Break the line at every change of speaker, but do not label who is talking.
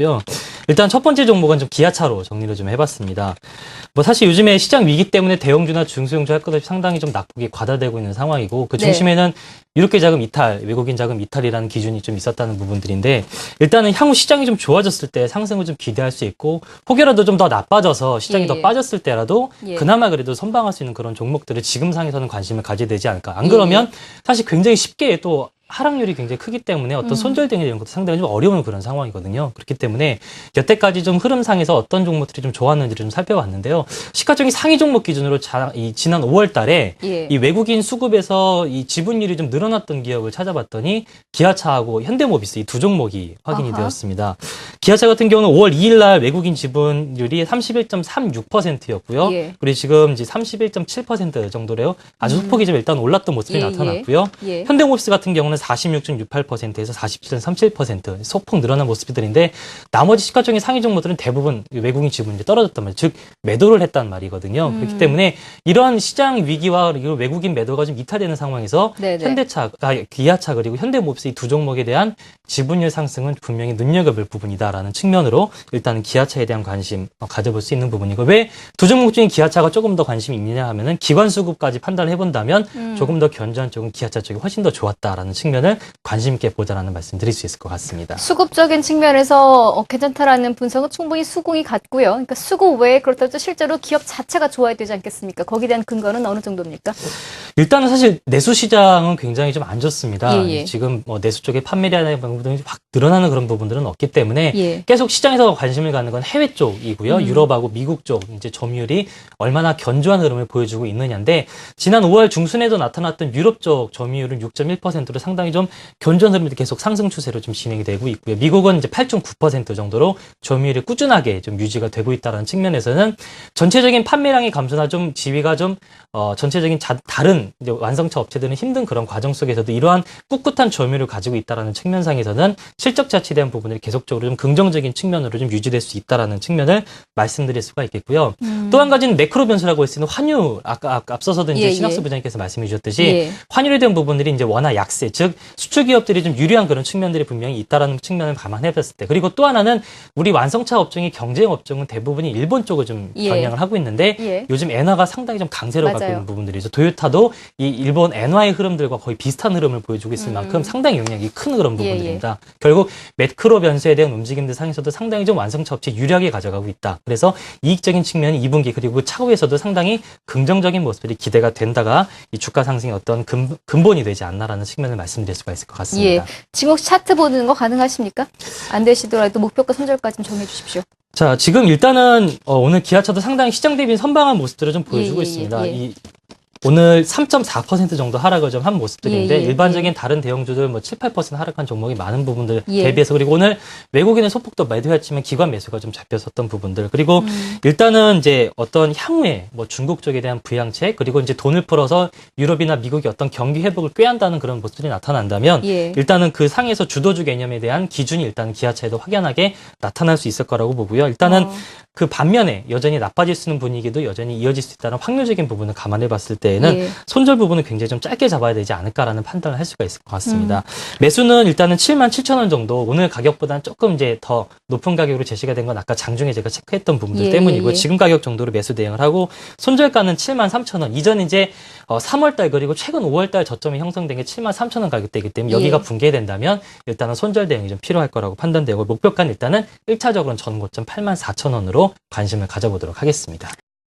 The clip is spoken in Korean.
요. 일단 첫 번째 종목은 좀 기아차로 정리를 좀 해봤습니다. 뭐 사실 요즘에 시장 위기 때문에 대형주나 중소형주 할 것 없이 상당히 좀 낙폭이 과다되고 있는 상황이고 그 중심에는 유럽계 자금 이탈, 외국인 자금 이탈이라는 기준이 좀 있었다는 부분들인데 일단은 향후 시장이 좀 좋아졌을 때 상승을 좀 기대할 수 있고 혹여라도 좀 더 나빠져서 시장이 더 빠졌을 때라도 그나마 그래도 선방할 수 있는 그런 종목들을 지금 상에서는 관심을 가져야 되지 않을까. 안 그러면 사실 굉장히 쉽게 또 하락률이 굉장히 크기 때문에 어떤 손절 등이 이런 것도 상당히 좀 어려운 그런 상황이거든요. 그렇기 때문에 여태까지 좀 흐름상에서 어떤 종목들이 좀 좋았는지를 좀 살펴봤는데요. 시가총액 상위 종목 기준으로 지난 5월 달에 이 외국인 수급에서 이 지분율이 좀 늘어났던 기업을 찾아봤더니 기아차하고 현대모비스 이 두 종목이 확인이 되었습니다. 기아차 같은 경우는 5월 2일 날 외국인 지분율이 31.36%였고요. 그리고 지금 이제 31.7% 정도래요. 아주 소폭이 좀 일단 올랐던 모습이 나타났고요. 현대모비스 같은 경우는 46.68%에서 47.37% 소폭 늘어난 모습들인데 나머지 시가총액 상위 종목들은 대부분 외국인 지분이 떨어졌단 말이에요. 즉 매도를 했단 말이거든요. 그렇기 때문에 이런 시장 위기와 그리고 외국인 매도가 좀 이탈되는 상황에서 기아차 그리고 현대모비스 이 두 종목에 대한 지분율 상승은 분명히 눈여겨볼 부분이다라는 측면으로 일단은 기아차에 대한 관심 가져볼 수 있는 부분이고 왜 두 종목 중에 기아차가 조금 더 관심이 있느냐 하면은 기관 수급까지 판단을 해본다면 조금 더 견조한 쪽은 기아차 쪽이 훨씬 더 좋았다라는 측면을 관심 있게 보자라는 말씀 드릴 수 있을 것 같습니다.
수급적인 측면에서 괜찮다라는 분석은 충분히 수긍이 갔고요. 그러니까 수급 외에 그렇다고 실제로 기업 자체가 좋아야 되지 않겠습니까? 거기에 대한 근거는 어느 정도입니까?
일단은 사실 내수 시장은 굉장히 좀 안 좋습니다. 지금 뭐 내수 쪽에 판매량의 부분이 확 늘어나는 그런 부분들은 없기 때문에 계속 시장에서 관심을 갖는 건 해외 쪽이고요. 유럽하고 미국 쪽 이제 점유율이 얼마나 견조한 흐름을 보여주고 있느냐인데 지난 5월 중순에도 나타났던 유럽 쪽 점유율은 6.1%로 상당히 좀 견조한 흐름이 계속 상승 추세로 좀 진행이 되고 있고요. 미국은 이제 8.9% 정도로 점유율이 꾸준하게 좀 유지가 되고 있다는 측면에서는 전체적인 판매량의 감소나 좀 지위가 좀 전체적인 다른 이제 완성차 업체들은 힘든 그런 과정 속에서도 이러한 꿋꿋한 점유율을 가지고 있다는 측면상에서는 실적 자체에 대한 부분들이 계속적으로 좀 긍정적인 측면으로 좀 유지될 수 있다는 측면을 말씀드릴 수가 있겠고요. 또 한 가지는 매크로 변수라고 할 수 있는 환율, 아까 앞서서도 이제 신학수 부장님께서 말씀해 주셨듯이 환율에 대한 부분들이 이제 워낙 약세, 즉 수출 기업들이 좀 유리한 그런 측면들이 분명히 있다라는 측면을 감안해 봤을 때 그리고 또 하나는 우리 완성차 업종이 경쟁 업종은 대부분이 일본 쪽을 좀 겨냥을 하고 있는데 요즘 엔화가 상당히 좀 강세로 갖고 있는 부분들이죠. 도요타도 이 일본 엔화의 흐름들과 거의 비슷한 흐름을 보여주고 있을 만큼 상당히 영향이 큰 그런 부분들입니다. 결국 매크로 변수에 대한 움직임들 상에서도 상당히 좀 완성차 업체 유리하게 가져가고 있다. 그래서 이익적인 측면이 2분기 그리고 차후에서도 상당히 긍정적인 모습들이 기대가 된다가 이 주가 상승의 어떤 근본이 되지 않나라는 측면을 말씀드릴 수가 있을 것 같습니다.
지금 혹시 차트 보는 거 가능하십니까? 안 되시더라도 목표가 손절까지 좀 정해 주십시오.
자, 지금 일단은 오늘 기아차도 상당히 시장 대비 선방한 모습들을 좀 보여주고 있습니다. 오늘 3.4% 정도 하락을 좀 한 모습들인데 일반적인 다른 대형주들 뭐 7, 8% 하락한 종목이 많은 부분들 대비해서 그리고 오늘 외국인은 소폭도 매도했지만 기관 매수가 좀 잡혔었던 부분들 그리고 일단은 이제 어떤 향후에 뭐 중국 쪽에 대한 부양책 그리고 이제 돈을 풀어서 유럽이나 미국이 어떤 경기 회복을 꾀한다는 그런 모습들이 나타난다면 일단은 그 상에서 주도주 개념에 대한 기준이 일단 기아차에도 확연하게 나타날 수 있을 거라고 보고요. 일단은 그 반면에 여전히 나빠질 수 있는 분위기도 여전히 이어질 수 있다는 확률적인 부분을 감안해 봤을 때에는 손절 부분은 굉장히 좀 짧게 잡아야 되지 않을까라는 판단을 할 수가 있을 것 같습니다. 매수는 일단은 77,000원 정도 오늘 가격보다는 조금 이제 더 높은 가격으로 제시가 된 건 아까 장중에 제가 체크했던 부분들 때문이고 지금 가격 정도로 매수 대응을 하고 손절가는 73,000원 이전 이제 3월달 그리고 최근 5월달 저점이 형성된 게 73,000원 가격대이기 때문에 여기가 붕괴된다면 일단은 손절 대응이 좀 필요할 거라고 판단되고 목표가는 일단은 1차적으로는 전고점 84,000원으로 관심을 가져보도록 하겠습니다.